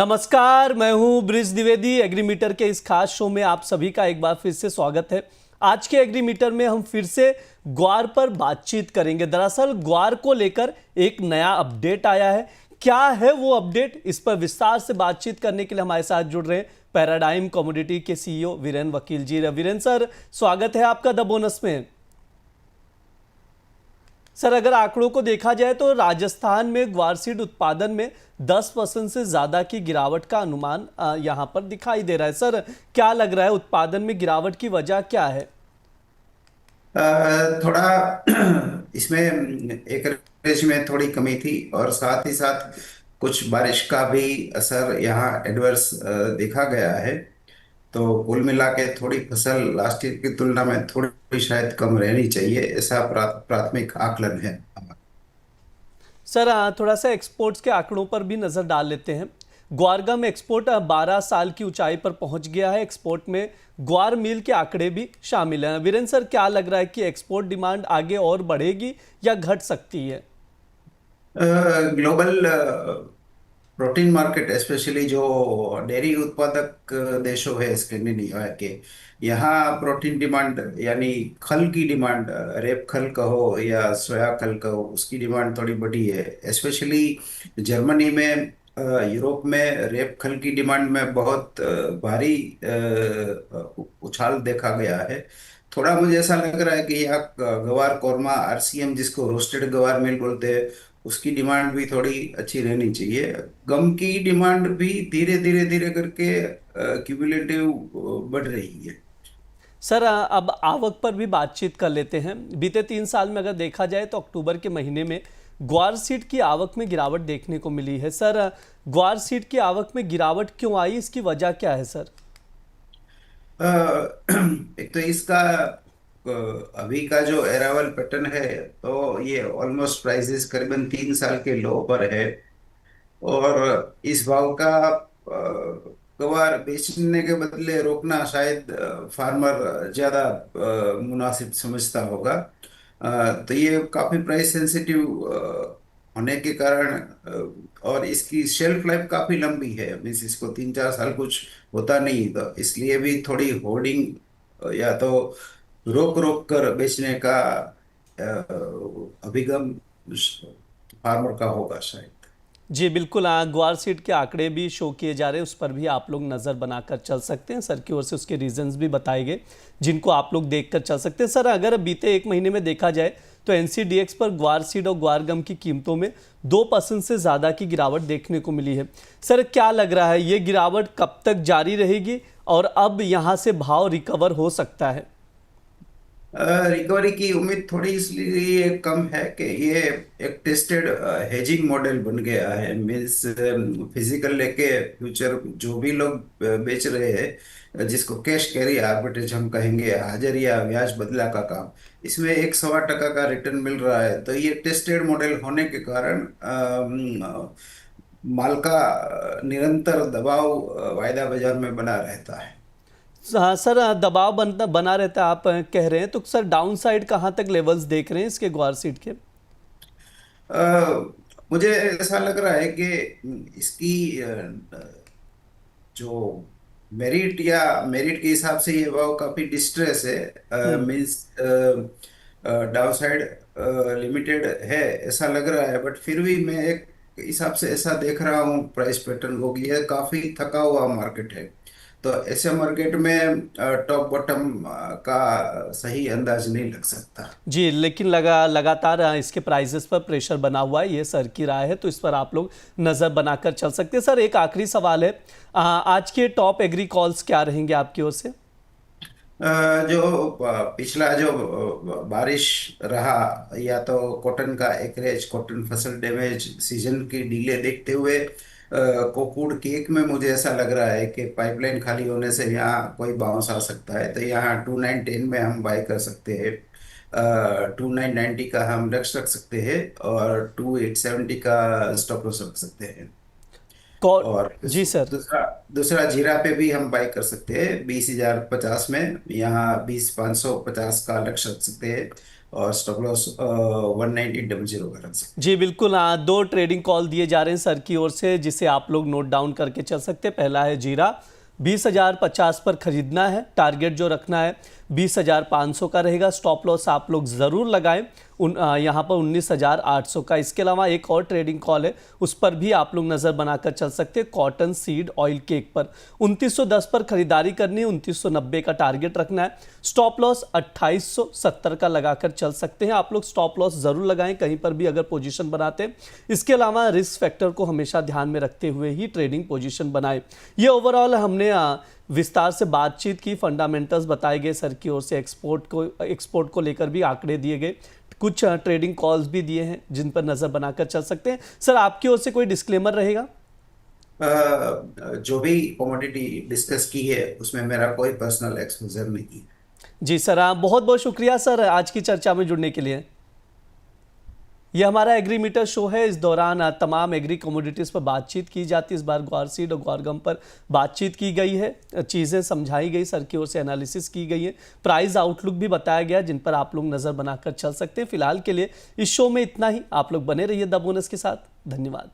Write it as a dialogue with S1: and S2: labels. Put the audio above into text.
S1: नमस्कार, मैं हूं ब्रिज द्विवेदी। एग्रीमीटर के इस खास शो में आप सभी का एक बार फिर से स्वागत है। आज के एग्रीमीटर में हम फिर से ग्वार पर बातचीत करेंगे। दरअसल ग्वार को लेकर एक नया अपडेट आया है। क्या है वो अपडेट, इस पर विस्तार से बातचीत करने के लिए हमारे साथ जुड़ रहे हैं पैराडाइम कमोडिटी के सीईओ वीरेन वकील जी। वीरेन सर, स्वागत है आपका द बोनस में। सर, अगर आंकड़ों को देखा जाए तो राजस्थान में ग्वार सीड उत्पादन में 10% से ज्यादा की गिरावट का अनुमान यहां पर दिखाई दे रहा है। सर, क्या लग रहा है उत्पादन में गिरावट की वजह क्या है?
S2: थोड़ा इसमें एकरेज में थोड़ी कमी थी और साथ ही साथ कुछ बारिश का भी असर यहाँ एडवर्स देखा गया है। तो कुल मिला के थोड़ी फसल लास्ट ईयर की तुलना में थोड़ी शायद कम रहनी चाहिए, ऐसा प्राथमिक आकलन है।
S1: सर, थोड़ा सा एक्सपोर्ट्स के आंकड़ों पर भी नजर डाल लेते हैं। ग्वारगा में एक्सपोर्ट 12 साल की ऊंचाई पर पहुंच गया है। एक्सपोर्ट में ग्वार मिल के आंकड़े भी शामिल हैं। वीरेंद्र सर, क्या लग रहा है कि एक्सपोर्ट डिमांड आगे और बढ़ेगी या घट सकती है?
S2: ग्लोबल प्रोटीन मार्केट, स्पेशली जो डेयरी उत्पादक देशों है स्कैंडिनेविया के, यहाँ प्रोटीन डिमांड यानी खल की डिमांड, रेप खल कहो या सोया खल कहो, उसकी डिमांड थोड़ी बढ़ी है। स्पेशली जर्मनी में, यूरोप में रेप खल की डिमांड में बहुत भारी उछाल देखा गया है। थोड़ा मुझे ऐसा लग रहा है कि यहाँ गवार कौरमा, आरसीएम जिसको रोस्टेड गवार मिल बोलते हैं, उसकी डिमांड भी थोड़ी अच्छी रहनी चाहिए। गम की डिमांड भी धीरे धीरे धीरे करके क्यूमुलेटिव बढ़ रही है।
S1: सर, अब आवक पर भी बातचीत कर लेते हैं। बीते 3 साल में अगर देखा जाए तो अक्टूबर के महीने में ग्वार सीड की आवक में गिरावट देखने को मिली है। सर, ग्वार सीड की आवक में गिरावट क्यों आई, इसकी वजह क्या है सर?
S2: अ, एक तो इसका अभी का जो एरावल पैटर्न है, तो ये ऑलमोस्ट प्राइसेस करीबन 3 साल के लो पर है। और इस भाव का गवार बेचने के बदले रोकना शायद फार्मर ज्यादा मुनासिब समझता होगा। तो ये काफी प्राइस सेंसिटिव होने के कारण, और इसकी शेल्फ लाइफ काफी लंबी है, मीन्स इसको 3-4 साल कुछ होता नहीं, तो इसलिए भी थोड़ी होर्डिंग या तो रोक रोक कर बेचने का अभिगम फार्मर का होगा शायद।
S1: जी बिल्कुल, ग्वार सीड के आंकड़े भी शो किए जा रहे हैं, उस पर भी आप लोग नज़र बनाकर चल सकते हैं। सर की ओर से उसके रीजंस भी बताए गए जिनको आप लोग देखकर चल सकते हैं। सर, अगर बीते एक महीने में देखा जाए तो एनसीडीएक्स पर ग्वार सीड और ग्वार गम की कीमतों में 2% से ज़्यादा की गिरावट देखने को मिली है। सर, क्या लग रहा है ये गिरावट कब तक जारी रहेगी और अब यहाँ से भाव रिकवर हो सकता है?
S2: रिकवरी की उम्मीद थोड़ी इसलिए कम है कि ये एक टेस्टेड हेजिंग मॉडल बन गया है। मीन्स फिजिकल लेके फ्यूचर जो भी लोग बेच रहे हैं, जिसको कैश कैरी आर्बिट्रेज हम कहेंगे, हाजिर या ब्याज बदला का काम, इसमें 1-1.25% का रिटर्न मिल रहा है। तो ये टेस्टेड मॉडल होने के कारण माल का निरंतर दबाव वायदा बाजार में बना रहता है।
S1: हाँ सर, दबाव बना बना रहता है आप कह रहे हैं, तो सर डाउन साइड कहाँ तक लेवल्स देख रहे हैं इसके ग्वार सीड के?
S2: अ, मुझे ऐसा लग रहा है कि इसकी जो मेरिट के हिसाब से ये भाव काफी डिस्ट्रेस है।
S1: हम्म।
S2: मींस डाउन साइड लिमिटेड है ऐसा लग रहा है, बट फिर भी मैं एक हिसाब से ऐसा देख रहा हूँ प्राइस पैटर्न को कि यह काफी थका हुआ मार्केट है। तो ऐसे मार्केट में टॉप बॉटम का सही अंदाज नहीं लग सकता।
S1: जी, लेकिन लगातार इसके प्राइसेस पर प्रेशर बना हुआ है, ये सर की राय है, तो इस पर आप लोग नज़र बनाकर चल सकते हैं। सर, एक आखिरी सवाल है, आज के टॉप एग्री कॉल्स क्या रहेंगे आपकी ओर से?
S2: जो पिछला जो बारिश रहा, या तो कॉटन का एकरेज, कॉटन फसल डैमेज, सीजन की डीले देखते हुए कोकूड केक में मुझे ऐसा लग रहा है कि पाइपलाइन खाली होने से यहाँ कोई बाउंस आ सकता है। तो यहाँ 2910 में हम बाय कर सकते हैं, 2990 का हम रख सकते हैं, और 2870 का स्टॉप लॉस रख सकते हैं।
S1: कॉल।
S2: और
S1: जी सर।
S2: दूसरा दूसरा जीरा पे भी हम बाई कर सकते हैं 20,050 में, यहाँ 20,550 का लक्ष्य रख सकते हैं। और स्टॉप लॉस 1900 का रख सकते
S1: जी बिल्कुल, हाँ, दो ट्रेडिंग कॉल दिए जा रहे हैं सर की ओर से जिसे आप लोग नोट डाउन करके चल सकते हैं। पहला है जीरा, 20,050 पर खरीदना है, टारगेट जो रखना है 20,500 का रहेगा। स्टॉप लॉस आप लोग ज़रूर लगाएं यहाँ पर 19,800 का। इसके अलावा एक और ट्रेडिंग कॉल है, उस पर भी आप लोग नज़र बनाकर चल सकते हैं, कॉटन सीड ऑयल केक पर 2910 पर खरीदारी करनी है, 2990 का टारगेट रखना है। स्टॉप लॉस 2870 का लगाकर चल सकते हैं। आप लोग स्टॉप लॉस ज़रूर लगाएं कहीं पर भी अगर पोजीशन बनाते हैं। इसके अलावा रिस्क फैक्टर को हमेशा ध्यान में रखते हुए ही ट्रेडिंग पोजीशन बनाए। ये ओवरऑल हमने विस्तार से बातचीत की, फंडामेंटल्स बताए गए सर की ओर से, एक्सपोर्ट को लेकर भी आंकड़े दिए गए, कुछ ट्रेडिंग कॉल्स भी दिए हैं जिन पर नज़र बनाकर चल सकते हैं। सर आपकी ओर से कोई डिस्क्लेमर रहेगा?
S2: जो भी कमोडिटी डिस्कस की है उसमें मेरा कोई पर्सनल एक्सपोजर नहीं है।
S1: जी सर, आप बहुत बहुत शुक्रिया सर आज की चर्चा में जुड़ने के लिए। यह हमारा एग्री मीटर शो है। इस दौरान तमाम एग्री कमोडिटीज़ पर बातचीत की जाती है। इस बार ग्वार सीड और ग्वार गम पर बातचीत की गई है, चीज़ें समझाई गई, सर की ओर से एनालिसिस की गई है, प्राइस आउटलुक भी बताया गया जिन पर आप लोग नज़र बनाकर चल सकते हैं। फिलहाल के लिए इस शो में इतना ही। आप लोग बने रहिए द बोनस के साथ। धन्यवाद।